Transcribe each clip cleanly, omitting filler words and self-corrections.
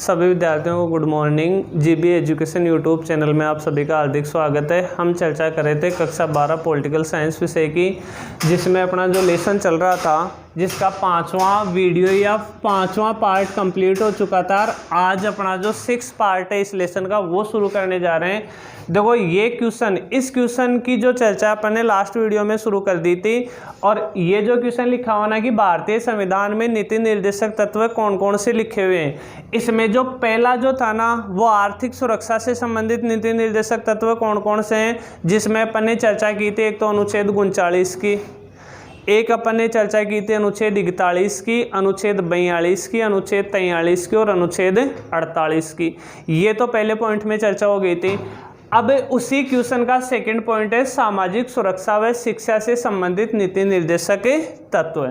सभी विद्यार्थियों को good morning. GB education YouTube channel में आप सभी का हार्दिक स्वागत है। हम चर्चा कर रहे थे कक्षा 12 पॉलिटिकल साइंस विषय की, जिसमें अपना जो लेसन चल रहा था, जिसका 5वां वीडियो या 5वां पार्ट कंप्लीट हो चुका था। आज अपना जो 6 पार्ट है इस लेसन का वो शुरू करने जा रहे हैं। देखो ये क्वेश्चन, इस क्वेश्चन की जो चर्चा अपन ने लास्ट वीडियो में शुरू कर दी थी, और ये जो क्वेश्चन लिखा हुआ ना कि भारतीय संविधान में नीति निर्देशक तत्व कौन कौन से लिखे हुए हैं, इसमें जो पहला जो था ना वो आर्थिक सुरक्षा से संबंधित नीति निर्देशक तत्व कौन कौन से हैं, जिसमें अपन ने चर्चा की थी। एक तो अनुच्छेद 39 की, एक अपन ने चर्चा की थी अनुच्छेद 41 की, अनुच्छेद 42 की, अनुच्छेद 43 की और अनुच्छेद 48 की। ये तो पहले पॉइंट में चर्चा हो गई थी। अब उसी क्वेश्चन का सेकंड पॉइंट है सामाजिक सुरक्षा व शिक्षा से संबंधित नीति निर्देशक तत्व।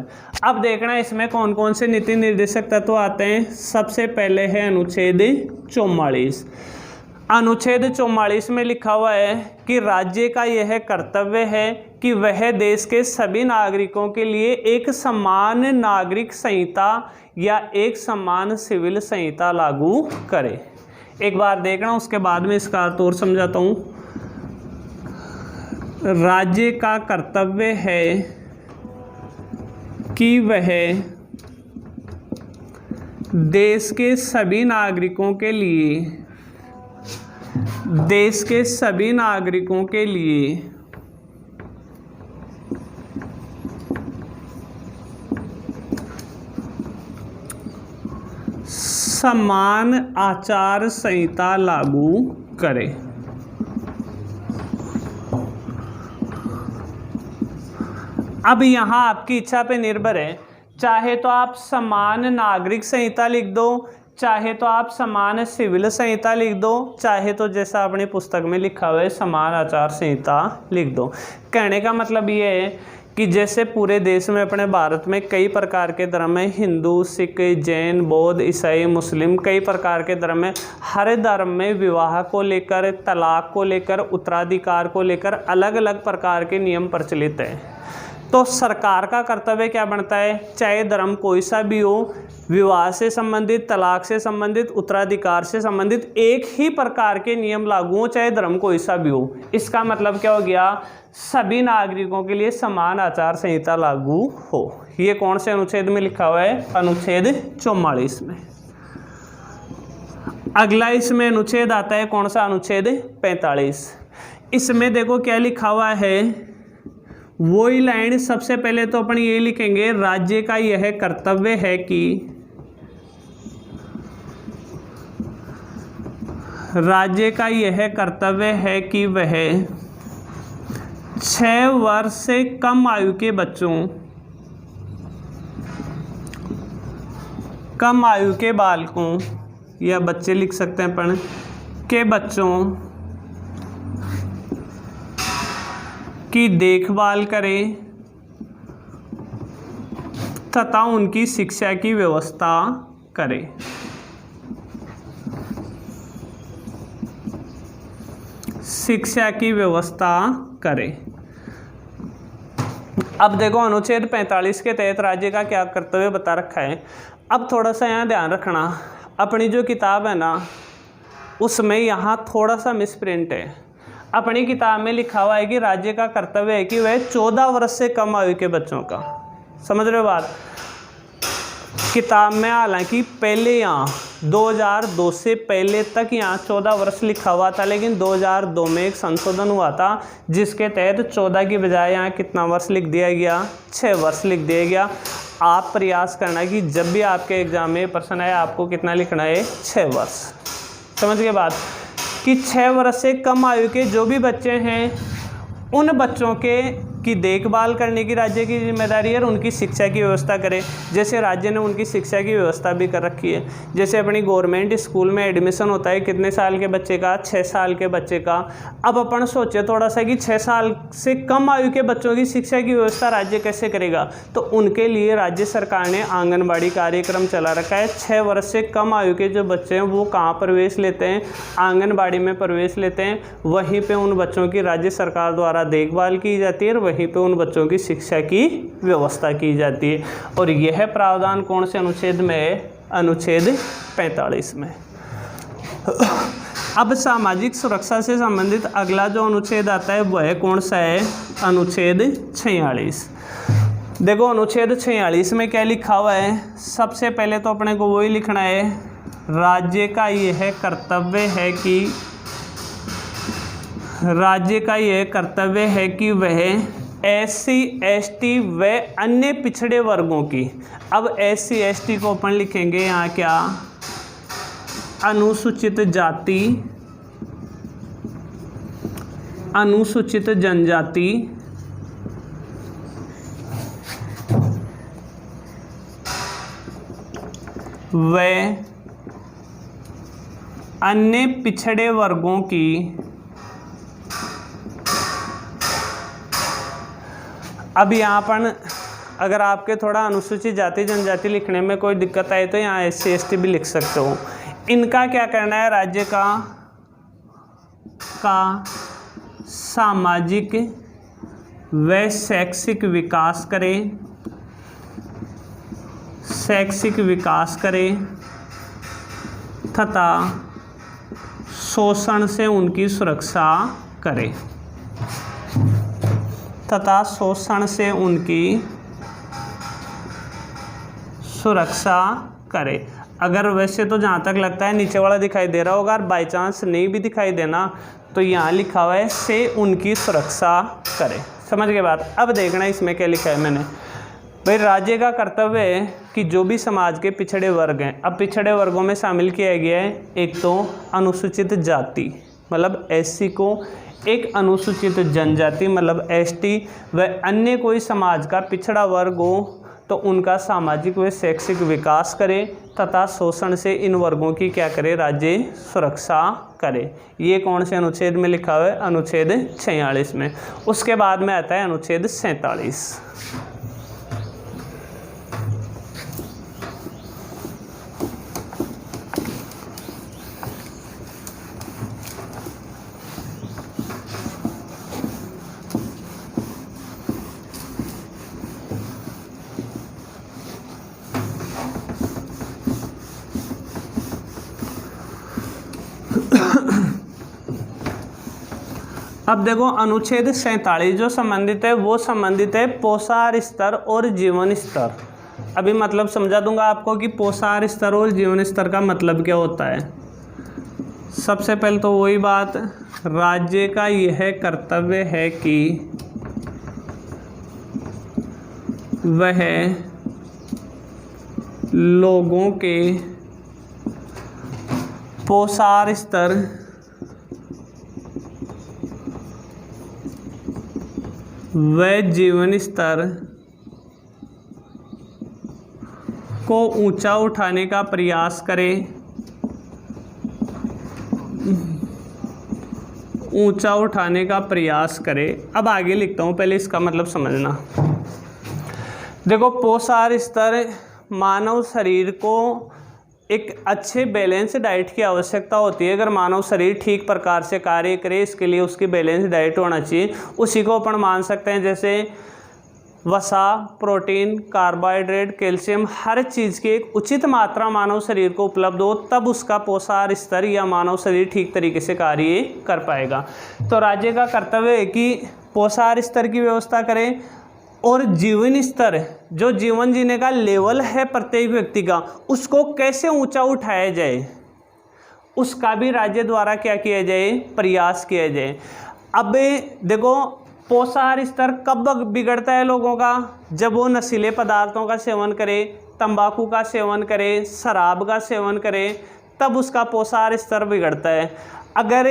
अब देखना इसमें कौन कौन से नीति निर्देशक तत्व आते हैं। सबसे पहले है अनुच्छेद 44। अनुच्छेद 44 में लिखा हुआ है कि राज्य का यह कर्तव्य है कि वह देश के सभी नागरिकों के लिए एक समान नागरिक संहिता या एक समान सिविल संहिता लागू करे। एक बार देखना, उसके बाद में इसका अर्थ और समझाता हूँ। राज्य का कर्तव्य है कि वह देश के सभी नागरिकों के लिए समान आचार संहिता लागू करे। अब यहाँ आपकी इच्छा पे निर्भर है, चाहे तो आप समान नागरिक संहिता लिख दो, चाहे तो आप समान सिविल संहिता लिख दो, चाहे तो जैसा अपनी पुस्तक में लिखा हुआ है समान आचार संहिता लिख दो। कहने का मतलब ये है कि जैसे पूरे देश में, अपने भारत में कई प्रकार के धर्म हैं, हिंदू, सिख, जैन, बौद्ध, ईसाई, मुस्लिम, कई प्रकार के धर्म हैं। हर धर्म में विवाह को लेकर, तलाक को लेकर, उत्तराधिकार को लेकर अलग अलग प्रकार के नियम प्रचलित हैं। तो सरकार का कर्तव्य क्या बनता है, चाहे धर्म कोई सा भी हो, विवाह से संबंधित, तलाक से संबंधित, उत्तराधिकार से संबंधित एक ही प्रकार के नियम लागू हो, चाहे धर्म कोई सा भी हो। इसका मतलब क्या हो गया, सभी नागरिकों के लिए समान आचार संहिता लागू हो। ये कौन से अनुच्छेद में लिखा हुआ है, अनुच्छेद 44 में। अगला इसमें अनुच्छेद आता है कौन सा, अनुच्छेद 45। इसमें देखो क्या लिखा हुआ है, वही लाइन सबसे पहले तो अपन ये लिखेंगे, राज्य का यह कर्तव्य है कि वह 6 वर्ष से कम आयु के बच्चों, कम आयु के बालकों या बच्चे लिख सकते हैं अपन, के बच्चों की देखभाल करे तथा उनकी शिक्षा की व्यवस्था करे। शिक्षा की व्यवस्था करे। अब देखो अनुच्छेद 45 के तहत राज्य का क्या कर्तव्य बता रखा है। अब थोड़ा सा यहाँ ध्यान रखना, अपनी जो किताब है ना उसमें यहाँ थोड़ा सा मिसप्रिंट है। अपनी किताब में लिखा हुआ है कि राज्य का कर्तव्य है कि वह 14 वर्ष से कम आयु के बच्चों का, समझ रहे हो बात। किताब में हालांकि पहले यहाँ 2002 से पहले तक यहाँ 14 वर्ष लिखा हुआ था, लेकिन 2002 में एक संशोधन हुआ था जिसके तहत 14 की बजाय यहाँ कितना वर्ष लिख दिया गया, 6 वर्ष लिख दिया गया। आप प्रयास करना कि जब भी आपके एग्जाम में प्रश्न आए आपको कितना लिखना है, 6 वर्ष। समझ गए बात, कि 6 वर्ष से कम आयु के जो भी बच्चे हैं उन बच्चों की देखभाल करने की राज्य की जिम्मेदारी है और उनकी शिक्षा की व्यवस्था करे। जैसे राज्य ने उनकी शिक्षा की व्यवस्था भी कर रखी है। जैसे अपनी गवर्नमेंट स्कूल में एडमिशन होता है कितने साल के बच्चे का, 6 साल के बच्चे का। अब अपन सोचे थोड़ा सा कि 6 साल से कम आयु के बच्चों की शिक्षा की व्यवस्था राज्य कैसे करेगा, तो उनके लिए राज्य सरकार ने आंगनबाड़ी कार्यक्रम चला रखा है। 6 वर्ष से कम आयु के जो बच्चे हैं वो कहाँ प्रवेश लेते हैं, आंगनबाड़ी में प्रवेश लेते हैं। वहीं पर उन बच्चों की राज्य सरकार द्वारा देखभाल की जाती है और वहीं पे उन बच्चों की शिक्षा की व्यवस्था की जाती है। और यह प्रावधान कौन से अनुच्छेद में है, अनुच्छेद 45 में। अब सामाजिक सुरक्षा से संबंधित अगला जो अनुच्छेद आता है वह कौन सा है? अनुच्छेद 46। देखो अनुच्छेद 46 में क्या लिखा हुआ है? सबसे पहले तो अपने को वही लिखना है, राज्य का यह कर्तव्य है कि वह SC ST व अन्य पिछड़े वर्गों की, अब SC ST को अपन लिखेंगे यहाँ क्या? अनुसूचित जाति, अनुसूचित जनजाति व अन्य पिछड़े वर्गों की अब यहाँ पर अगर आपके थोड़ा अनुसूचित जाति जनजाति लिखने में कोई दिक्कत आए तो यहाँ SC ST भी लिख सकते हो। इनका क्या करना है? राज्य का सामाजिक व शैक्षिक विकास करे तथा शोषण से उनकी सुरक्षा करे, अगर वैसे तो जहाँ तक लगता है नीचे वाला दिखाई दे रहा होगा, और बाई चांस नहीं भी दिखाई देना तो यहाँ लिखा हुआ है से उनकी सुरक्षा करे। समझ गए बात? अब देखना इसमें क्या लिखा है मैंने। भाई राज्य का कर्तव्य है कि जो भी समाज के पिछड़े वर्ग हैं, अब पिछड़े वर्गों में शामिल किया गया है एक तो अनुसूचित जाति मतलब SC को, एक अनुसूचित जनजाति मतलब ST व अन्य कोई समाज का पिछड़ा वर्ग हो तो उनका सामाजिक व शैक्षिक विकास करे तथा शोषण से इन वर्गों की क्या करे? राज्य सुरक्षा करे। ये कौन से अनुच्छेद में लिखा हुआ है? अनुच्छेद 46 में। उसके बाद में आता है अनुच्छेद 47। अब देखो अनुच्छेद 47 जो संबंधित है वो संबंधित है पोषाहार स्तर और जीवन स्तर। अभी मतलब समझा दूंगा आपको कि पोषाहार स्तर और जीवन स्तर का मतलब क्या होता है। सबसे पहले तो वही बात, राज्य का यह कर्तव्य है कि वह लोगों के पोषाहार स्तर व जीवन स्तर को ऊंचा उठाने का प्रयास करे, अब आगे लिखता हूँ, पहले इसका मतलब समझना। देखो पोषाहार स्तर मानव शरीर को एक अच्छे बैलेंस डाइट की आवश्यकता होती है। अगर मानव शरीर ठीक प्रकार से कार्य करे इसके लिए उसकी बैलेंस डाइट होना चाहिए। उसी को अपन मान सकते हैं जैसे वसा, प्रोटीन, कार्बोहाइड्रेट, कैल्शियम, हर चीज़ की एक उचित मात्रा मानव शरीर को उपलब्ध हो तब उसका पोषाहार स्तर या मानव शरीर ठीक तरीके से कार्य कर पाएगा। तो राज्य का कर्तव्य है कि पोषाहार स्तर की व्यवस्था करें और जीवन स्तर, जो जीवन जीने का लेवल है प्रत्येक व्यक्ति का, उसको कैसे ऊंचा उठाया जाए उसका भी राज्य द्वारा क्या किया जाए? प्रयास किया जाए। अब देखो पोषाहार स्तर कब बिगड़ता है लोगों का? जब वो नशीले पदार्थों का सेवन करे, तंबाकू का सेवन करे, शराब का सेवन करे, तब उसका पोषाहार स्तर बिगड़ता है। अगर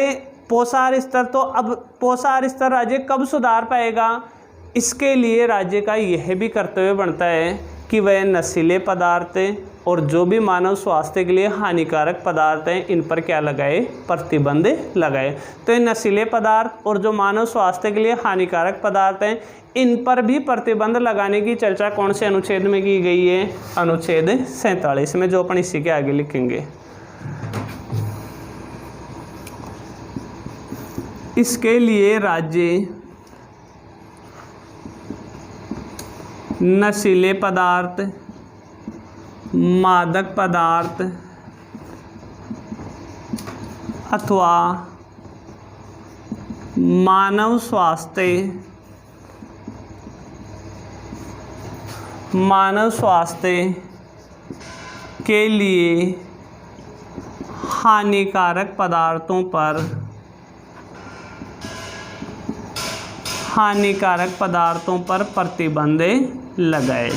पोषाहार स्तर, तो अब पोषाहार स्तर राज्य कब सुधार पाएगा? इसके लिए राज्य का यह भी कर्तव्य बनता है कि वह नशीले पदार्थ और जो भी मानव स्वास्थ्य के लिए हानिकारक पदार्थ हैं इन पर क्या लगाए? प्रतिबंध लगाए। तो ये नशीले पदार्थ और जो मानव स्वास्थ्य के लिए हानिकारक पदार्थ हैं इन पर भी प्रतिबंध लगाने की चर्चा कौन से अनुच्छेद में की गई है? अनुच्छेद 47 में, जो अपन इसी के आगे लिखेंगे। इसके लिए राज्य नशीले पदार्थ मादक पदार्थ अथवा मानव स्वास्थ्य के लिए हानिकारक पदार्थों पर प्रतिबंध लगाए,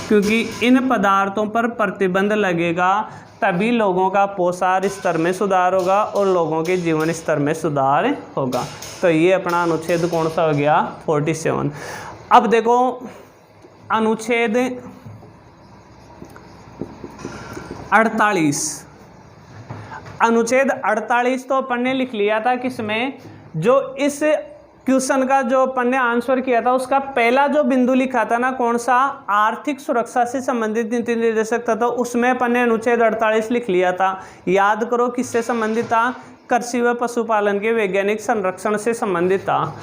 क्योंकि इन पदार्थों पर प्रतिबंध लगेगा तभी लोगों का पोषण स्तर में सुधार होगा और लोगों के जीवन स्तर में सुधार होगा। तो ये अपना अनुच्छेद कौन सा हो गया? 47। अब देखो अनुच्छेद 48। अनुच्छेद 48 तो अपन ने लिख लिया था किसमें? जो इस क्वेश्चन का जो अपन ने आंसर किया था उसका पहला जो बिंदु लिखा था ना, कौन सा? आर्थिक सुरक्षा से संबंधित नीति निर्देशक था, तो उसमें अपन ने अनुच्छेद 48 लिख लिया था। याद करो किससे संबंधित था? कृषि व पशुपालन के वैज्ञानिक संरक्षण से संबंधित था।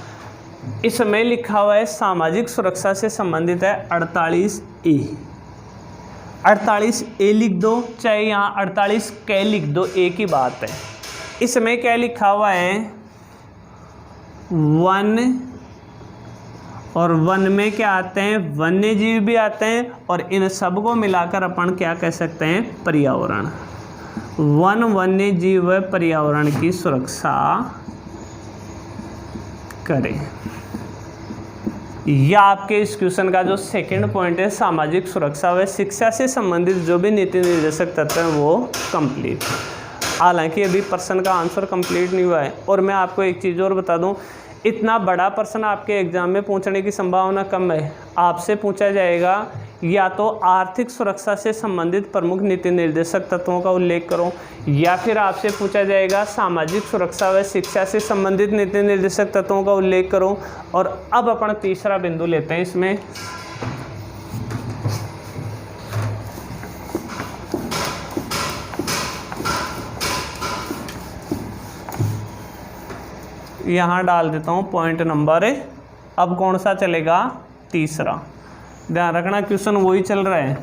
इसमें लिखा हुआ है सामाजिक सुरक्षा से संबंधित है 48A। 48A लिख दो, चाहे यहाँ 48K लिख दो, एक ही बात है। इसमें क्या लिखा हुआ है? वन, और वन में क्या आते हैं? वन्य जीव भी आते हैं, और इन सब को मिलाकर अपन क्या कह सकते हैं? पर्यावरण। वन, वन्य जीव व पर्यावरण की सुरक्षा करें। यह आपके इस क्वेश्चन का जो सेकंड पॉइंट है, सामाजिक सुरक्षा व शिक्षा से संबंधित जो भी नीति निर्देशक तत्व हैं वो कंप्लीट। हालांकि अभी प्रश्न का आंसर कंप्लीट नहीं हुआ है। और मैं आपको एक चीज़ और बता दूं, इतना बड़ा प्रश्न आपके एग्जाम में पूछने की संभावना कम है। आपसे पूछा जाएगा या तो आर्थिक सुरक्षा से संबंधित प्रमुख नीति निर्देशक तत्वों का उल्लेख करो, या फिर आपसे पूछा जाएगा सामाजिक सुरक्षा व शिक्षा से संबंधित नीति निर्देशक तत्वों का उल्लेख करो। और अब अपन तीसरा बिंदु लेते हैं इसमें। यहाँ डाल देता हूँ पॉइंट नंबर। अब कौन सा चलेगा? तीसरा। ध्यान रखना क्वेश्चन वही चल रहा है।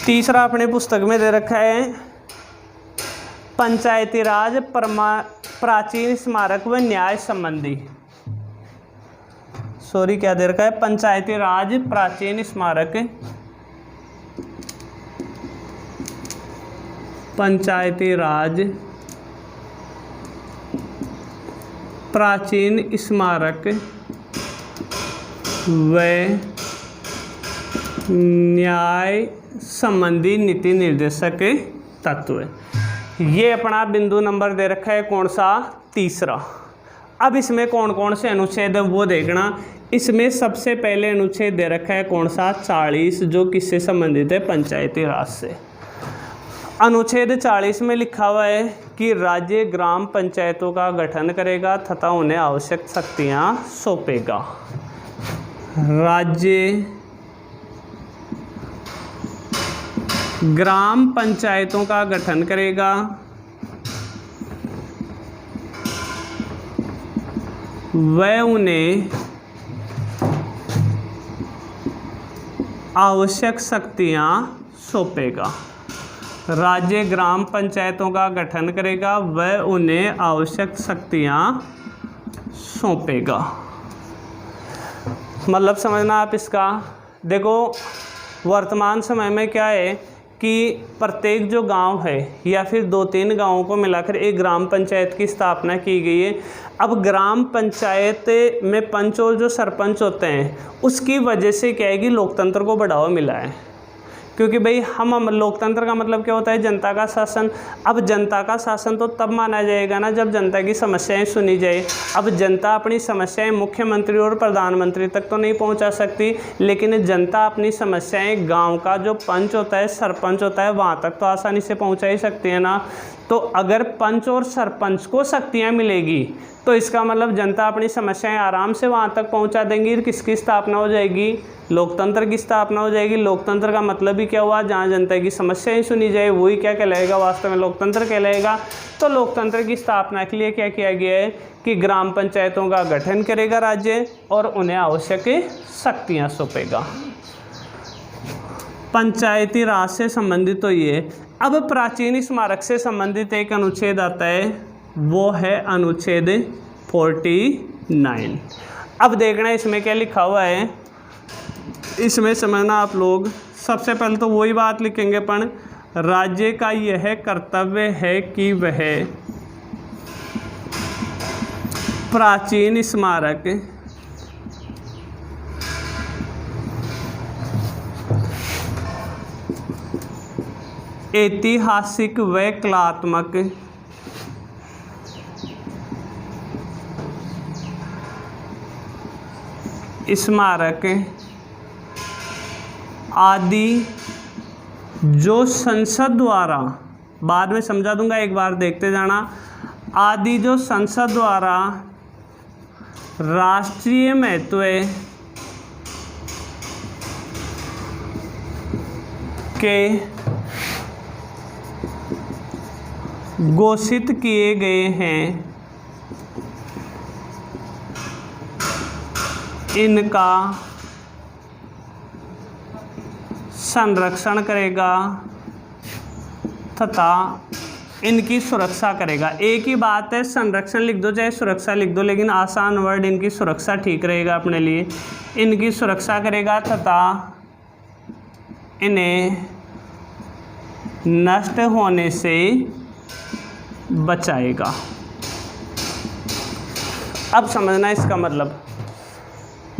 तीसरा अपने पुस्तक में दे रखा है पंचायती राज प्राचीन स्मारक व न्याय संबंधी। क्या दे रखा है? पंचायती राज प्राचीन स्मारक, पंचायती राज प्राचीन स्मारक व न्याय संबंधी नीति निर्देशक तत्व। ये अपना बिंदु नंबर दे रखा है कौन सा? तीसरा। अब इसमें कौन कौन से अनुच्छेद है वो देखना। इसमें सबसे पहले अनुच्छेद दे रखा है कौन सा? 40, जो किससे संबंधित है? पंचायती राज से। अनुच्छेद 40 में लिखा हुआ है कि राज्य ग्राम पंचायतों का गठन करेगा तथा उन्हें आवश्यक शक्तियां सौंपेगा। राज्य ग्राम पंचायतों का गठन करेगा वह उन्हें आवश्यक शक्तियां सौंपेगा। राज्य ग्राम पंचायतों का गठन करेगा वह उन्हें आवश्यक शक्तियां सौंपेगा। मतलब समझना आप इसका। देखो वर्तमान समय में क्या है कि प्रत्येक जो गांव है या फिर 2-3 गांवों को मिलाकर एक ग्राम पंचायत की स्थापना की गई है। अब ग्राम पंचायत में पंच और जो सरपंच होते हैं उसकी वजह से क्या है कि लोकतंत्र को बढ़ावा मिला है, क्योंकि भाई हम लोकतंत्र का मतलब क्या होता है? जनता का शासन। अब जनता का शासन तो तब माना जाएगा ना जब जनता की समस्याएं सुनी जाए। अब जनता अपनी समस्याएं मुख्यमंत्री और प्रधानमंत्री तक तो नहीं पहुंचा सकती, लेकिन जनता अपनी समस्याएं गांव का जो पंच होता है, सरपंच होता है, वहां तक तो आसानी से पहुंचा ही सकती है ना। तो अगर पंच और सरपंच को शक्तियाँ मिलेगी तो इसका मतलब जनता अपनी समस्याएं आराम से वहाँ तक पहुँचा देंगी। किसकी स्थापना हो जाएगी? लोकतंत्र की स्थापना हो जाएगी। लोकतंत्र का मतलब ही क्या हुआ, जहाँ जनता की समस्याएं सुनी जाए, वही क्या कहलाएगा, वास्तव में लोकतंत्र कहलाएगा। तो लोकतंत्र की स्थापना के लिए क्या किया गया है कि ग्राम पंचायतों का गठन करेगा राज्य और उन्हें आवश्यक शक्तियाँ सौंपेगा। पंचायती राज से संबंधित तो ये। अब प्राचीन स्मारक से संबंधित एक अनुच्छेद आता है, वो है अनुच्छेद 49। अब देखना इसमें क्या लिखा हुआ है, इसमें समझना आप लोग। सबसे पहले तो वही बात लिखेंगे अपन, राज्य का यह कर्तव्य है कि वह प्राचीन स्मारक, ऐतिहासिक व कलात्मक स्मारक आदि जो संसद द्वारा, बाद में समझा दूंगा, एक बार देखते जाना, आदि जो संसद द्वारा राष्ट्रीय महत्व के घोषित किए गए हैं, इनका संरक्षण करेगा तथा इनकी सुरक्षा करेगा। एक ही बात है, संरक्षण लिख दो चाहे सुरक्षा लिख दो, लेकिन आसान वर्ड इनकी सुरक्षा ठीक रहेगा अपने लिए। इनकी सुरक्षा करेगा तथा इन्हें नष्ट होने से बचाएगा। अब समझना इसका मतलब,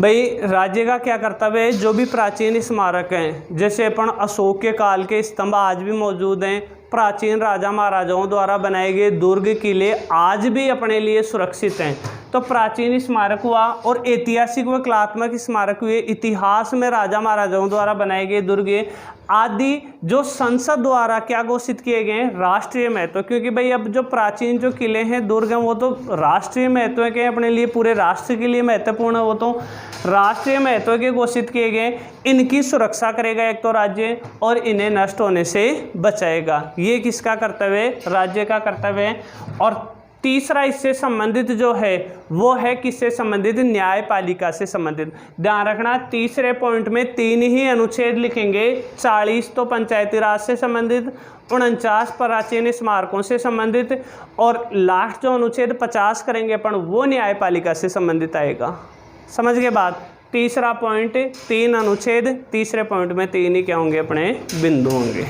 भाई राज्य का क्या कर्तव्य है, जो भी प्राचीन स्मारक हैं, जैसे अपन अशोक के काल के स्तंभ आज भी मौजूद हैं, प्राचीन राजा महाराजाओं द्वारा बनाए गए दुर्ग किले आज भी अपने लिए सुरक्षित हैं। तो प्राचीन स्मारक हुआ, और ऐतिहासिक व कलात्मक स्मारक हुए, इतिहास में राजा महाराजाओं द्वारा बनाए गए दुर्ग आदि जो संसद द्वारा क्या घोषित किए गए हैं, राष्ट्रीय महत्व। क्योंकि भाई अब जो प्राचीन जो किले हैं, दुर्ग हैं, वो तो राष्ट्रीय महत्व के अपने लिए, पूरे राष्ट्र के लिए महत्वपूर्ण है, वो तो राष्ट्रीय महत्व के घोषित किए गए। इनकी सुरक्षा करेगा एक तो राज्य, और इन्हें नष्ट होने से बचाएगा। ये किसका कर्तव्य है, राज्य का कर्तव्य है। और तीसरा इससे संबंधित जो है वो है किससे संबंधित, न्यायपालिका से संबंधित। ध्यान रखना, तीसरे पॉइंट में 3 ही अनुच्छेद लिखेंगे। 40 तो पंचायती राज से संबंधित, 49 प्राचीन स्मारकों से संबंधित, और लास्ट जो अनुच्छेद 50 करेंगे अपन, वो न्यायपालिका से संबंधित आएगा। समझ गए बात। तीसरा पॉइंट 3 अनुच्छेद, तीसरे पॉइंट में 3 ही क्या होंगे, अपने बिंदु होंगे।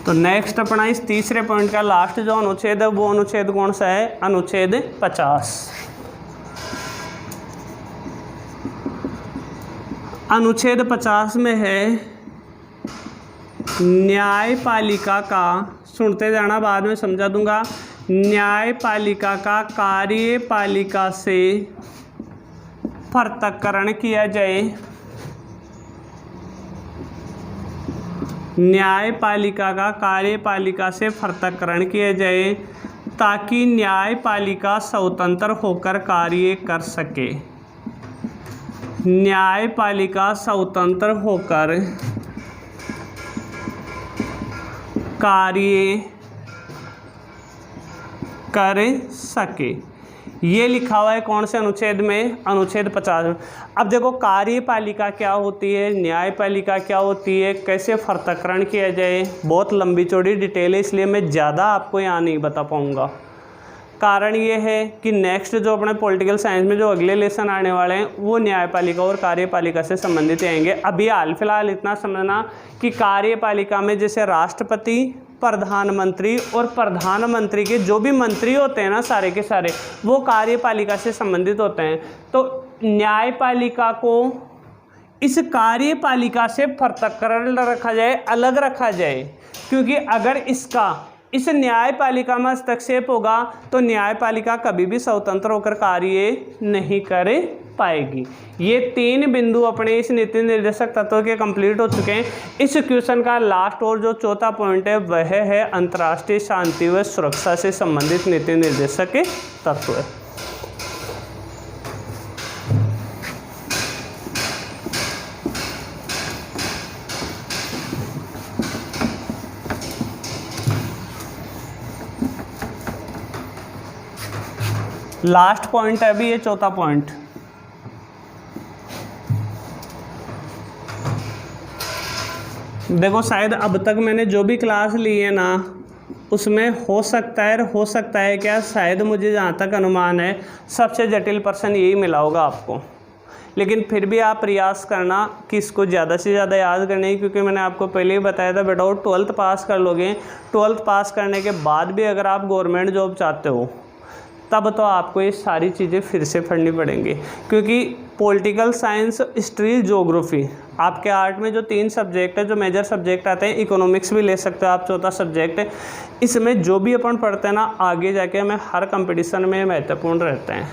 तो नेक्स्ट अपना इस तीसरे पॉइंट का लास्ट जो अनुच्छेद है, वो अनुच्छेद कौन सा है, अनुच्छेद 50। अनुच्छेद 50 में है न्यायपालिका का, सुनते जाना, बाद में समझा दूंगा, न्यायपालिका का कार्यपालिका से पृथक्करण किया जाए। न्यायपालिका का कार्यपालिका से पृथक्करण किया जाए ताकि न्यायपालिका स्वतंत्र होकर कार्य कर सके। न्यायपालिका स्वतंत्र होकर कार्य कर सके। ये लिखा हुआ है कौन से अनुच्छेद में, अनुच्छेद 50 में। अब देखो, कार्यपालिका क्या होती है, न्यायपालिका क्या होती है, कैसे पृथक्करण किया जाए, बहुत लंबी चौड़ी डिटेल है, इसलिए मैं ज़्यादा आपको यहाँ नहीं बता पाऊँगा। कारण ये है कि नेक्स्ट जो अपने पॉलिटिकल साइंस में जो अगले लेसन आने वाले हैं, वो न्यायपालिका और कार्यपालिका से संबंधित आएंगे। अभी हाल फिलहाल इतना समझना कि कार्यपालिका में जैसे राष्ट्रपति, प्रधानमंत्री और प्रधानमंत्री के जो भी मंत्री होते हैं ना, सारे के सारे, वो कार्यपालिका से संबंधित होते हैं। तो न्यायपालिका को इस कार्यपालिका से पृथक्करण रखा जाए, अलग रखा जाए, क्योंकि अगर इसका इस न्यायपालिका में हस्तक्षेप होगा तो न्यायपालिका कभी भी स्वतंत्र होकर कार्य नहीं कर पाएगी। ये 3 बिंदु अपने इस नीति निर्देशक तत्व के कंप्लीट हो चुके हैं। इस क्वेश्चन का लास्ट और जो चौथा पॉइंट है वह है अंतर्राष्ट्रीय शांति व सुरक्षा से संबंधित नीति निर्देशक के तत्व है। लास्ट पॉइंट है अभी ये चौथा पॉइंट। देखो शायद अब तक मैंने जो भी क्लास ली है ना उसमें हो सकता है क्या, शायद मुझे जहाँ तक अनुमान है सबसे जटिल प्रश्न यही मिला होगा आपको। लेकिन फिर भी आप प्रयास करना कि इसको ज़्यादा से ज़्यादा याद करने की, क्योंकि मैंने आपको पहले ही बताया था बेटा, वो 12th पास कर लोगे। 12th पास करने के बाद भी अगर आप गवर्नमेंट जॉब चाहते हो तब तो आपको ये सारी चीज़ें फिर से पढ़नी पड़ेंगी, क्योंकि पॉलिटिकल साइंस, हिस्ट्री, ज्योग्राफी, आपके आर्ट में जो 3 सब्जेक्ट है, जो मेजर सब्जेक्ट आते हैं, इकोनॉमिक्स भी ले सकते हो आप, चौथा सब्जेक्ट है। इसमें जो भी अपन पढ़ते हैं ना आगे जाके हमें हर कंपटीशन में महत्वपूर्ण रहते हैं।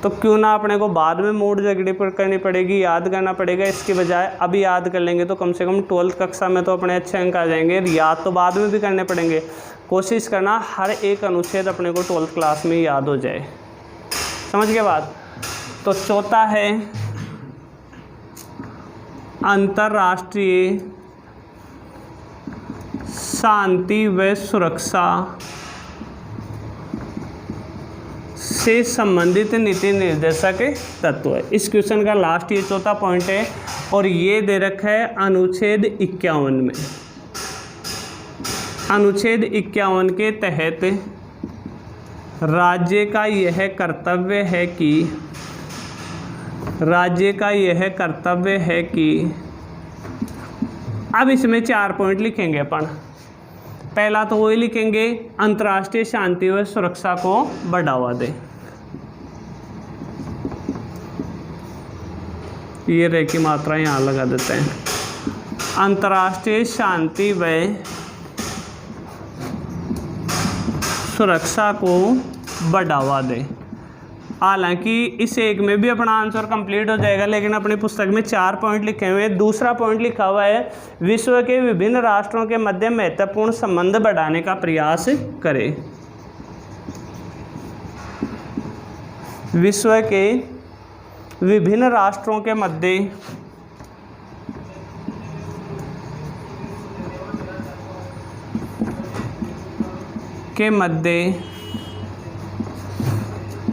तो क्यों ना अपने को बाद में मूड जगड़ी पर करनी पड़ेगी, याद करना पड़ेगा, इसकी बजाय अभी याद कर लेंगे तो कम से कम 12th कक्षा में तो अपने अच्छे अंक आ जाएंगे। याद तो बाद में भी करने पड़ेंगे। कोशिश करना हर एक अनुच्छेद अपने को 12th क्लास में याद हो जाए। समझ गए बात? तो चौथा है अंतर्राष्ट्रीय शांति व सुरक्षा से संबंधित नीति निर्देशक तत्व है। इस क्वेश्चन का लास्ट ये चौथा पॉइंट है और ये दे रखा है अनुच्छेद 51 में। अनुच्छेद 51 के तहत राज्य का यह कर्तव्य है कि अब इसमें 4 पॉइंट लिखेंगे अपन। पहला तो वही लिखेंगे अंतर्राष्ट्रीय शांति व सुरक्षा को बढ़ावा दे। ये रे की मात्रा यहाँ लगा देते हैं। अंतर्राष्ट्रीय शांति व सुरक्षा को बढ़ावा दे। हालांकि इस एक में भी अपना आंसर कंप्लीट हो जाएगा, लेकिन अपनी पुस्तक में 4 पॉइंट लिखे हुए हैं। दूसरा पॉइंट लिखा हुआ है विश्व के विभिन्न राष्ट्रों के मध्य महत्वपूर्ण संबंध बढ़ाने का प्रयास करें। विश्व के विभिन्न राष्ट्रों के मध्य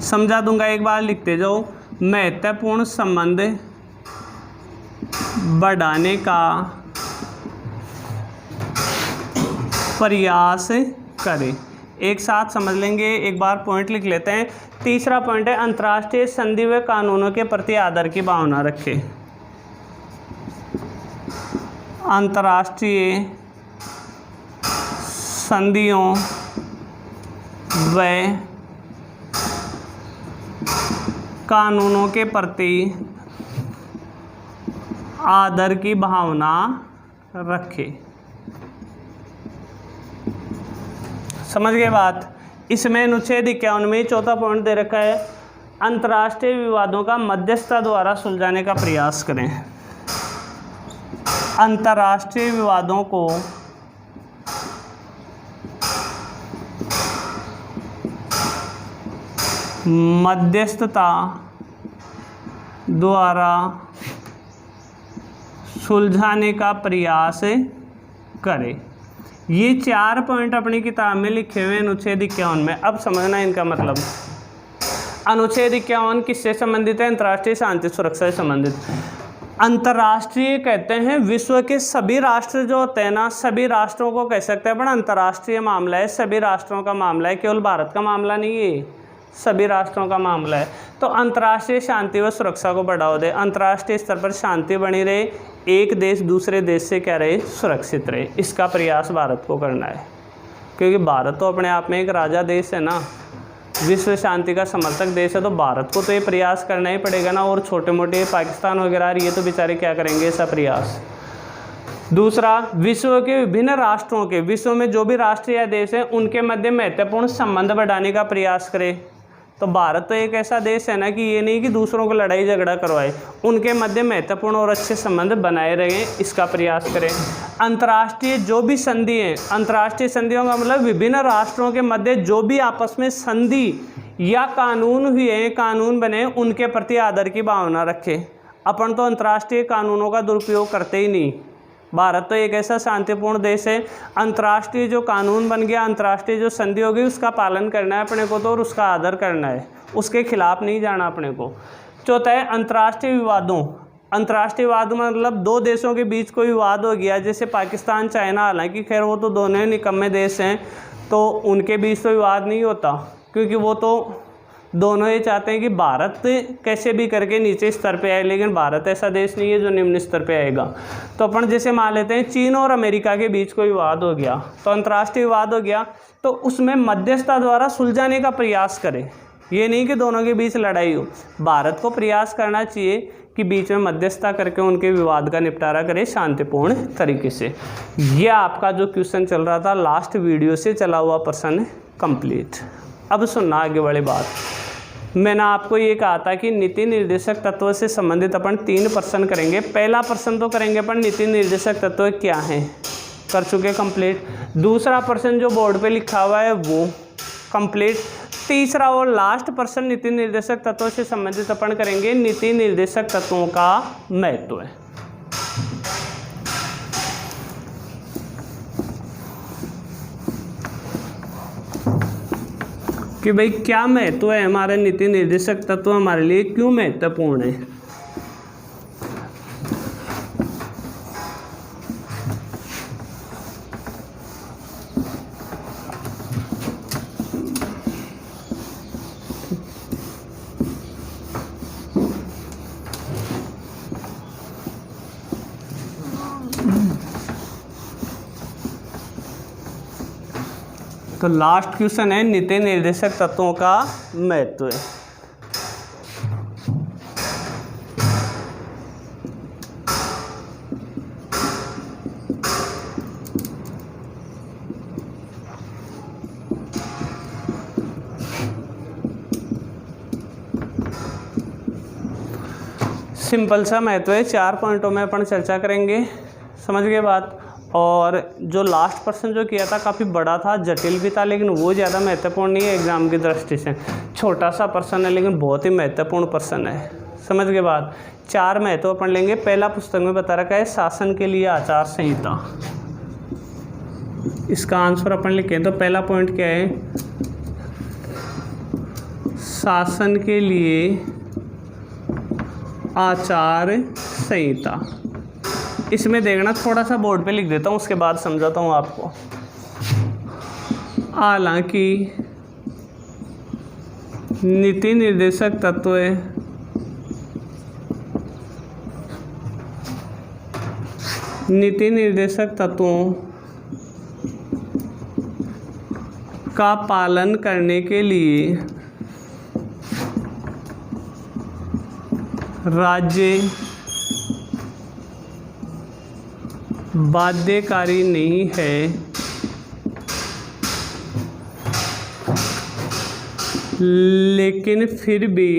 समझा दूंगा, एक बार लिखते जाओ। महत्वपूर्ण संबंध बढ़ाने का प्रयास करें। एक साथ समझ लेंगे, एक बार पॉइंट लिख लेते हैं। तीसरा पॉइंट है अंतर्राष्ट्रीय संधि व कानूनों के प्रति आदर की भावना रखें। अंतर्राष्ट्रीय संधियों व कानूनों के प्रति आदर की भावना रखें। समझ गए बात? इसमें अनुच्छेद 51 में चौथा पॉइंट दे रखा है अंतर्राष्ट्रीय विवादों का मध्यस्थता द्वारा सुलझाने का प्रयास करें। अंतर्राष्ट्रीय विवादों को मध्यस्थता द्वारा सुलझाने का प्रयास करें। ये 4 पॉइंट अपनी किताब में लिखे हुए अनुच्छेद 51 में। अब समझना इनका मतलब। अनुच्छेद 51 किससे संबंधित है? अंतर्राष्ट्रीय शांति सुरक्षा से संबंधित। अंतर्राष्ट्रीय कहते हैं विश्व के सभी राष्ट्र जो होते हैं ना, सभी राष्ट्रों को कह सकते हैं अपन अंतर्राष्ट्रीय मामला है, सभी राष्ट्रों का मामला है, केवल भारत का मामला नहीं है, सभी राष्ट्रों का मामला है। तो अंतर्राष्ट्रीय शांति व सुरक्षा को बढ़ावा दे, अंतर्राष्ट्रीय स्तर पर शांति बनी रहे, एक देश दूसरे देश से क्या रहे, सुरक्षित रहे, इसका प्रयास भारत को करना है। क्योंकि भारत तो अपने आप में एक राजा देश है ना, विश्व शांति का समर्थक देश है, तो भारत को तो ये प्रयास करना ही पड़ेगा ना। और छोटे मोटे पाकिस्तान वगैरह ये तो बेचारे क्या करेंगे ऐसा प्रयास। दूसरा, विश्व के विभिन्न राष्ट्रों के, विश्व में जो भी राष्ट्र या देश हैं उनके मध्य महत्वपूर्ण संबंध बढ़ाने का प्रयास करे। तो भारत तो एक ऐसा देश है ना कि ये नहीं कि दूसरों को लड़ाई झगड़ा करवाए, उनके मध्य महत्वपूर्ण और अच्छे संबंध बनाए रहें, इसका प्रयास करें। अंतर्राष्ट्रीय जो भी संधि हैं, अंतर्राष्ट्रीय संधियों का मतलब विभिन्न राष्ट्रों के मध्य जो भी आपस में संधि या कानून हुए, कानून बने, उनके प्रति आदर की भावना रखें। अपन तो अंतर्राष्ट्रीय कानूनों का दुरुपयोग करते ही नहीं। भारत तो एक ऐसा शांतिपूर्ण देश है, अंतर्राष्ट्रीय जो कानून बन गया, अंतर्राष्ट्रीय जो संधि होगी उसका पालन करना है अपने को तो, और उसका आदर करना है, उसके खिलाफ नहीं जाना अपने को। चौथा है अंतर्राष्ट्रीय विवादों। अंतर्राष्ट्रीय विवाद मतलब दो देशों के बीच कोई विवाद हो गया, जैसे पाकिस्तान चाइना, हालांकि खैर वो तो दोनों निकम्मे देश हैं तो उनके बीच तो विवाद नहीं होता, क्योंकि वो तो दोनों ये चाहते हैं कि भारत कैसे भी करके नीचे स्तर पे आए, लेकिन भारत ऐसा देश नहीं है जो निम्न स्तर पे आएगा। तो अपन जैसे मान लेते हैं चीन और अमेरिका के बीच कोई विवाद हो गया, तो अंतर्राष्ट्रीय विवाद हो गया, तो उसमें मध्यस्थता द्वारा सुलझाने का प्रयास करें। ये नहीं कि दोनों के बीच लड़ाई हो, भारत को प्रयास करना चाहिए कि बीच में मध्यस्थता करके उनके विवाद का निपटारा करें शांतिपूर्ण तरीके से। यह आपका जो क्वेश्चन चल रहा था लास्ट वीडियो से चला हुआ प्रश्न कंप्लीट। अब सुनना आगे वाली बात। मैंने आपको ये कहा था कि नीति निर्देशक तत्व से संबंधित अपन 3 प्रश्न करेंगे। पहला प्रश्न तो करेंगे अपन नीति निर्देशक तत्व क्या हैं, कर चुके कंप्लीट। दूसरा प्रश्न जो बोर्ड पे लिखा हुआ है वो कंप्लीट। तीसरा और लास्ट प्रश्न नीति निर्देशक तत्वों से संबंधित अपन करेंगे, नीति निर्देशक तत्वों का महत्व है। कि भाई क्या महत्व है हमारे नीति निर्देशक तत्व, हमारे लिए क्यों महत्वपूर्ण है। तो लास्ट क्वेश्चन है नीति निर्देशक तत्वों का महत्व है। सिंपल सा महत्व है, 4 पॉइंटों में अपन चर्चा करेंगे, समझ गए बात। और जो लास्ट प्रश्न जो किया था काफ़ी बड़ा था, जटिल भी था, लेकिन वो ज़्यादा महत्वपूर्ण नहीं है एग्जाम की दृष्टि से। छोटा सा प्रश्न है लेकिन बहुत ही महत्वपूर्ण प्रश्न है, समझ के बाद। 4 महत्व अपन लेंगे। पहला पुस्तक में बता रखा है शासन के लिए आचार संहिता, इसका आंसर अपन लिखें तो पहला पॉइंट क्या है, शासन के लिए आचार संहिता। इसमें देखना, थोड़ा सा बोर्ड पे लिख देता हूँ, उसके बाद समझाता हूँ आपको। हालांकि नीति निर्देशक तत्व नीति निर्देशक तत्वों का पालन करने के लिए राज्य बाध्यकारी नहीं है, लेकिन फिर भी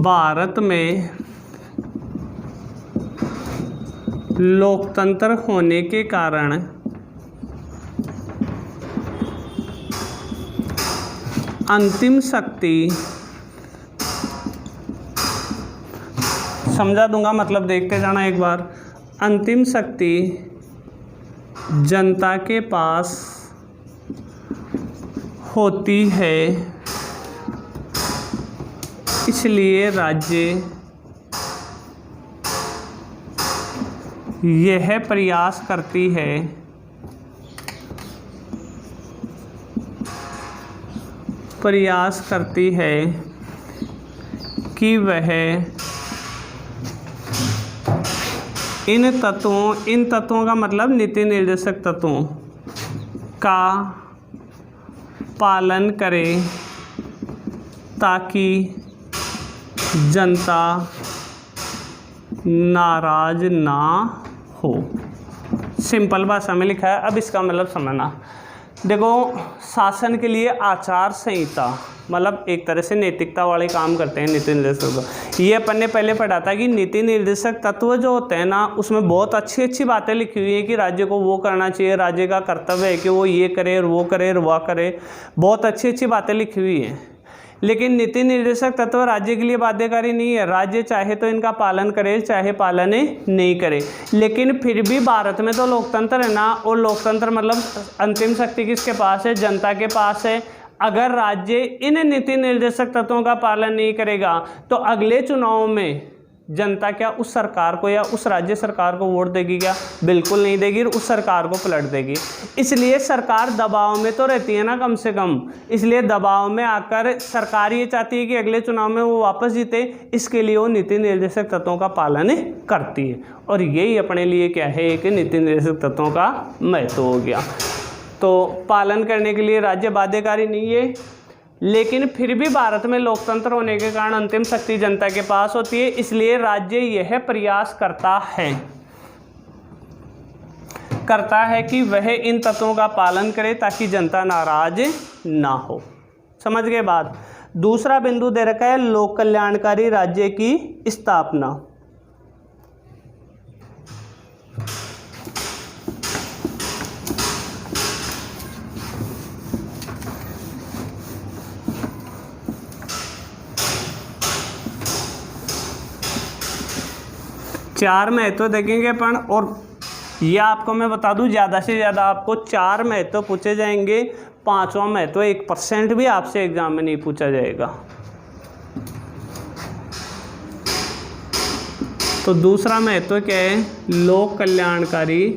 भारत में लोकतंत्र होने के कारण अंतिम शक्ति, समझा दूंगा मतलब देखते जाना एक बार, अंतिम शक्ति जनता के पास होती है, इसलिए राज्य यह प्रयास करती है कि वह इन तत्वों का मतलब नीति निर्देशक तत्वों का पालन करे ताकि जनता नाराज ना हो। सिंपल भाषा में लिखा है। अब इसका मतलब समझना, देखो शासन के लिए आचार संहिता मतलब एक तरह से नैतिकता वाले काम करते हैं नीति निर्देशक। ये अपन ने पहले पढ़ा था कि नीति निर्देशक तत्व जो होते हैं ना, उसमें बहुत अच्छी अच्छी बातें लिखी हुई है कि राज्य को वो करना चाहिए, राज्य का कर्तव्य है कि वो ये करे और वो करे और वह करे, बहुत अच्छी अच्छी बातें लिखी हुई हैं। लेकिन नीति निर्देशक तत्व राज्य के लिए बाध्यकारी नहीं है। राज्य चाहे तो इनका पालन करे, चाहे पालन नहीं करे। लेकिन फिर भी भारत में तो लोकतंत्र है ना, और लोकतंत्र मतलब अंतिम शक्ति किसके पास है? जनता के पास है। अगर राज्य इन नीति निर्देशक तत्वों का पालन नहीं करेगा तो अगले चुनाव में जनता क्या उस सरकार को या उस राज्य सरकार को वोट देगी? क्या बिल्कुल नहीं देगी, उस सरकार को पलट देगी। इसलिए सरकार दबाव में तो रहती है ना कम से कम, इसलिए दबाव में आकर सरकार ये चाहती है कि अगले चुनाव में वो वापस जीते, इसके लिए वो नीति निर्देशक तत्वों का पालन करती है। और यही अपने लिए क्या है कि नीति निर्देशक तत्वों का महत्व हो गया। तो पालन करने के लिए राज्य बाध्यकारी नहीं है, लेकिन फिर भी भारत में लोकतंत्र होने के कारण अंतिम शक्ति जनता के पास होती है। इसलिए राज्य यह प्रयास करता है कि वह इन तत्वों का पालन करे ताकि जनता नाराज ना हो। समझ गए बात? दूसरा बिंदु दे रखा है लोक कल्याणकारी राज्य की स्थापना। चार महत्व देखेंगे अपन, और ये आपको मैं बता दूं ज़्यादा से ज़्यादा आपको 4 महत्व पूछे जाएंगे। 5वां महत्व 1% भी आपसे एग्जाम में नहीं पूछा जाएगा। तो दूसरा महत्व क्या है? लोक कल्याणकारी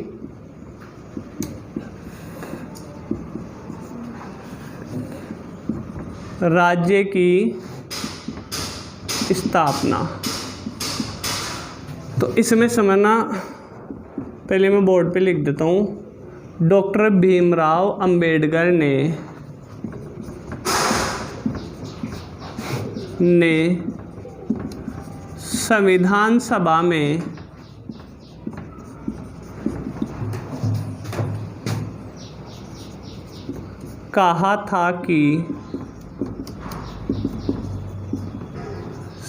राज्य की स्थापना। तो इसमें समझना, पहले मैं बोर्ड पे लिख देता हूँ। डॉक्टर भीमराव अंबेडकर ने संविधान सभा में कहा था कि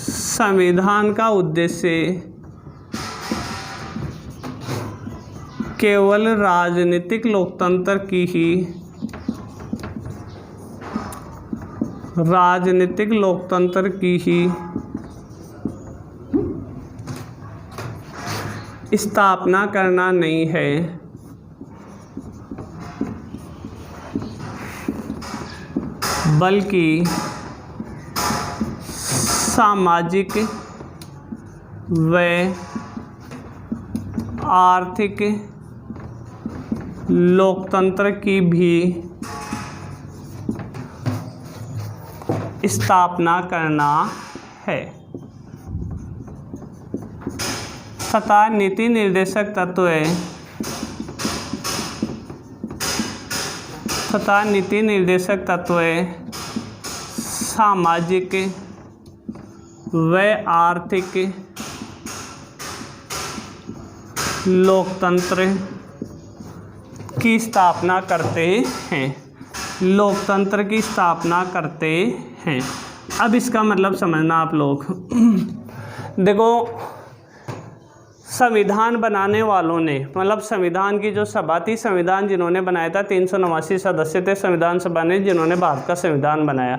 संविधान का उद्देश्य केवल राजनीतिक लोकतंत्र की ही स्थापना करना नहीं है, बल्कि सामाजिक व आर्थिक लोकतंत्र की भी स्थापना करना है तथा नीति निर्देशक तत्व सामाजिक व आर्थिक लोकतंत्र की स्थापना करते हैं। लोकतंत्र की स्थापना करते हैं। अब इसका मतलब समझना आप लोग। देखो, संविधान बनाने वालों ने, मतलब संविधान की जो सभा थी, संविधान जिन्होंने बनाया था, 389 सदस्य थे संविधान सभा ने जिन्होंने भारत का संविधान बनाया।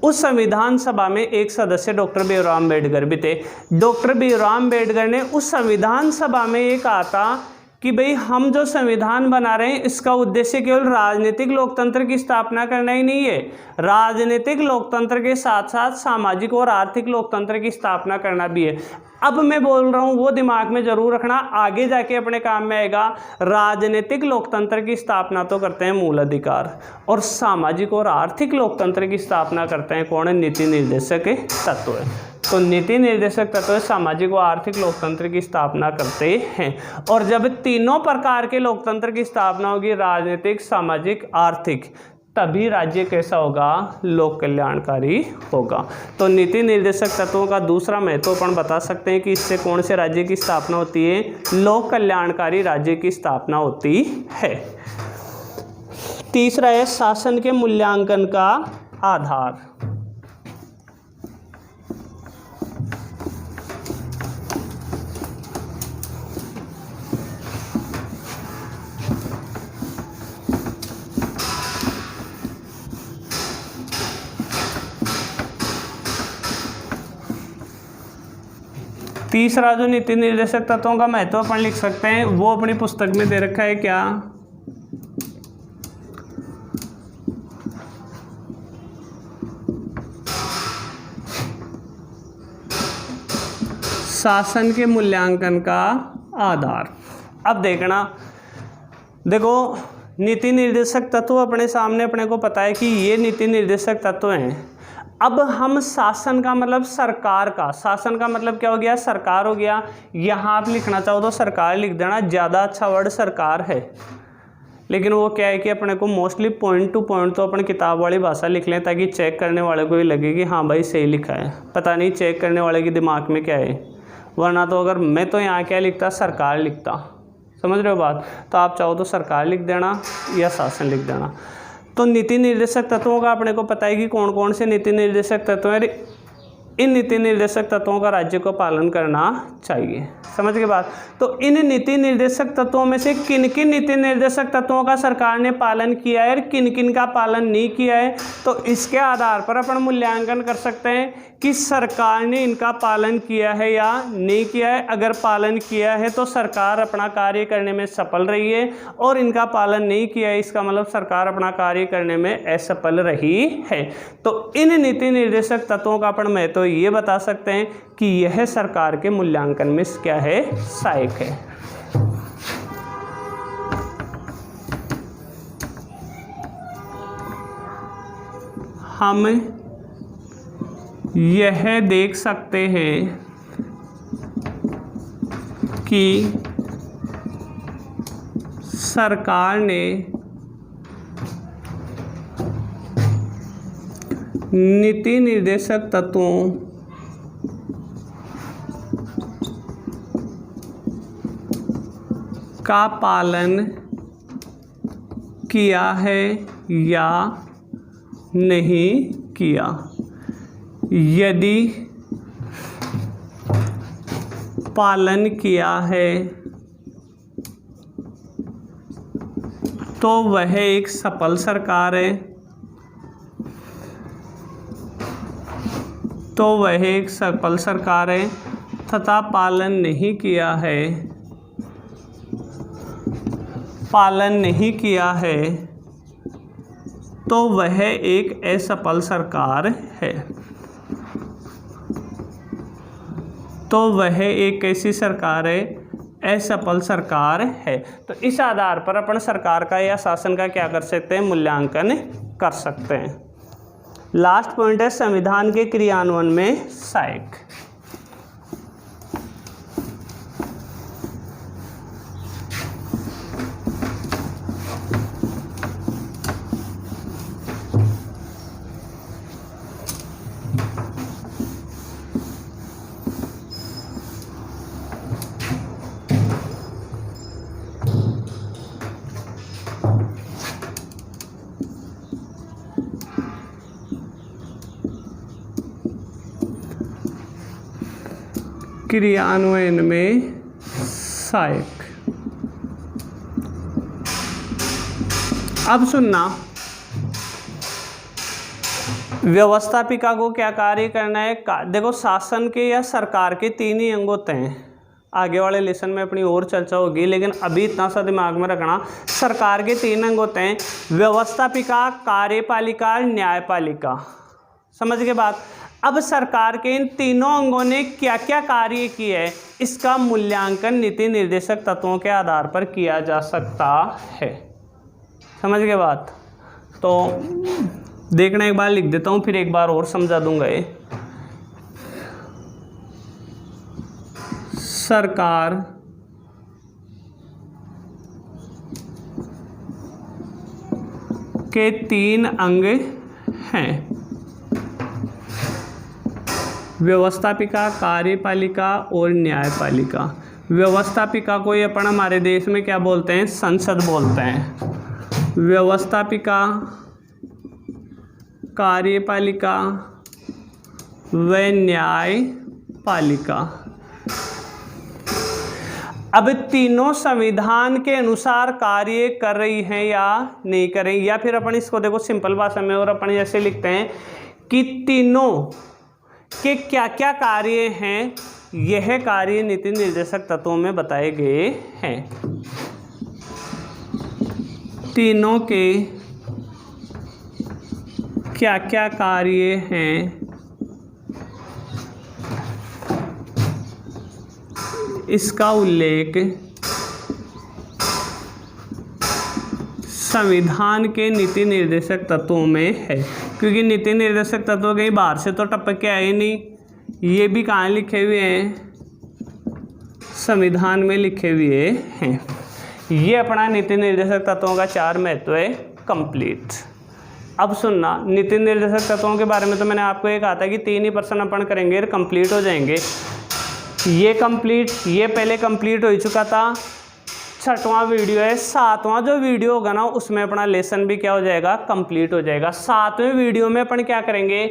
उस संविधान सभा में एक सदस्य डॉक्टर भीमराव अम्बेडकर भी थे। डॉक्टर भीमराव अम्बेडकर ने उस संविधान सभा में ये कहा था कि भाई हम जो संविधान बना रहे हैं इसका उद्देश्य केवल राजनीतिक लोकतंत्र की स्थापना करना ही नहीं है, राजनीतिक लोकतंत्र के साथ साथ सामाजिक और आर्थिक लोकतंत्र की स्थापना करना भी है। अब मैं बोल रहा हूँ वो दिमाग में जरूर रखना, आगे जाके अपने काम में आएगा। राजनीतिक लोकतंत्र की स्थापना तो करते हैं मूल अधिकार, और सामाजिक और आर्थिक लोकतंत्र की स्थापना करते हैं कौन? नीति निर्देशक तत्व है। तो नीति निर्देशक तत्व सामाजिक व आर्थिक लोकतंत्र की स्थापना करते हैं। और जब तीनों प्रकार के लोकतंत्र की स्थापना होगी, राजनीतिक, सामाजिक, आर्थिक, तभी राज्य कैसा होगा, लोक कल्याणकारी होगा। तो नीति निर्देशक तत्वों का दूसरा महत्व अपन बता सकते हैं कि इससे कौन से राज्य की स्थापना होती है, लोक कल्याणकारी राज्य की स्थापना होती है। तीसरा है शासन के मूल्यांकन का आधार। तीसरा जो नीति निर्देशक तत्वों का महत्व अपन लिख सकते हैं वो अपनी पुस्तक में दे रखा है क्या, शासन के मूल्यांकन का आधार। अब देखो नीति निर्देशक तत्व अपने सामने, अपने को पता है कि ये नीति निर्देशक तत्व हैं। अब हम शासन का मतलब सरकार का, शासन का मतलब क्या हो गया, सरकार हो गया। यहाँ आप लिखना चाहो तो सरकार लिख देना, ज़्यादा अच्छा वर्ड सरकार है, लेकिन वो क्या है कि अपने को मोस्टली पॉइंट टू पॉइंट तो अपन किताब वाली भाषा लिख लें ताकि चेक करने वाले को भी लगे कि हाँ भाई सही लिखा है। पता नहीं चेक करने वाले के दिमाग में क्या है, वरना तो अगर मैं तो यहाँ क्या लिखता, सरकार लिखता। समझ रहे हो बात। तो आप चाहो तो सरकार लिख देना या शासन लिख देना। तो नीति निर्देशक तत्वों का अपने को पता है कि कौन कौन से नीति निर्देशक तत्व हैं। इन नीति निर्देशक तत्वों का राज्य को पालन करना चाहिए। समझ के बात। तो इन नीति निर्देशक तत्वों में से किन किन नीति निर्देशक तत्वों का सरकार ने पालन किया है और किन किन का पालन नहीं किया है, तो इसके आधार पर अपन मूल्यांकन कर सकते हैं कि सरकार ने इनका पालन किया है या नहीं किया है। अगर पालन किया है तो सरकार अपना कार्य करने में सफल रही है, और इनका पालन नहीं किया है इसका मतलब सरकार अपना कार्य करने में असफल रही है। तो इन नीति निर्देशक तत्वों का अपन महत्व ये बता सकते हैं कि यह सरकार के मूल्यांकन में क्या है, सहायक है। हम यह देख सकते हैं कि सरकार ने नीति निर्देशक तत्वों का पालन किया है या नहीं किया। यदि पालन किया है तो वह एक सफल सरकार है, तो वह एक सफल सरकार है। तथा पालन नहीं किया है, पालन नहीं किया है तो वह एक असफल सरकार है। तो वह एक कैसी सरकार है, असफल सरकार है। तो इस आधार पर अपन सरकार का या शासन का क्या कर सकते हैं, मूल्यांकन कर सकते हैं। लास्ट पॉइंट है संविधान के क्रियान्वयन में सहायक। क्रियान्वयन में सहायक। अब सुनना, व्यवस्थापिका को क्या कार्य करना है। देखो शासन के या सरकार के तीन ही अंग होते हैं। आगे वाले लेसन में अपनी और चर्चा होगी, लेकिन अभी इतना सा दिमाग में रखना, सरकार के तीन अंग होते हैं, व्यवस्थापिका, कार्यपालिका, न्यायपालिका। समझ के बात। अब सरकार के इन तीनों अंगों ने क्या क्या कार्य किए हैं, इसका मूल्यांकन नीति निर्देशक तत्वों के आधार पर किया जा सकता है। समझ के बात। तो देखना, एक बार लिख देता हूँ फिर एक बार और समझा दूंगा। ये सरकार के 3 अंग हैं। व्यवस्थापिका, कार्यपालिका और न्यायपालिका। व्यवस्थापिका को ये अपन हमारे देश में क्या बोलते हैं? संसद बोलते हैं। व्यवस्थापिका, कार्यपालिका व न्यायपालिका। अब तीनों संविधान के अनुसार कार्य कर रही हैं या नहीं कर रही, या फिर अपन इसको देखो सिंपल भाषा में और अपन जैसे लिखते हैं कि तीनों के क्या क्या कार्य हैं, यह कार्य नीति निर्देशक तत्वों में बताए गए हैं। तीनों के क्या क्या कार्य हैं, इसका उल्लेख संविधान के नीति निर्देशक तत्वों में है। क्योंकि नीति निर्देशक तत्व कहीं बाहर से तो टपक के आए नहीं, ये भी कहाँ लिखे हुए हैं? संविधान में लिखे हुए हैं। ये अपना नीति निर्देशक तत्वों का 4 महत्व है कंप्लीट। अब सुनना, नीति निर्देशक तत्वों के बारे में तो मैंने आपको ये कहा था कि 3 ही पर्सन अपन करेंगे और कंप्लीट हो जाएंगे। ये कंप्लीट, ये पहले कंप्लीट हो चुका था, 6वां वीडियो है। 7वां जो वीडियो होगा ना, उसमें अपना लेसन भी क्या हो जाएगा? कंप्लीट हो जाएगा। 7वें वीडियो में अपन क्या करेंगे?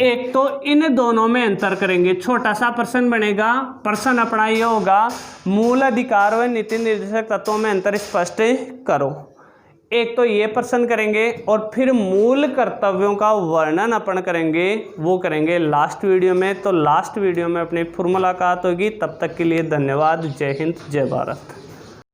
एक तो इन दोनों में अंतर करेंगे, छोटा सा प्रश्न बनेगा। प्रश्न अपना ये होगा, मूल अधिकार व नीति निर्देशक तत्वों में अंतर स्पष्ट करो। एक तो ये प्रश्न करेंगे और फिर मूल कर्तव्यों का वर्णन अपन करेंगे, वो करेंगे लास्ट वीडियो में। तो लास्ट वीडियो में अपनी फिर मुलाकात होगी। तब तक के लिए धन्यवाद। जय हिंद, जय भारत।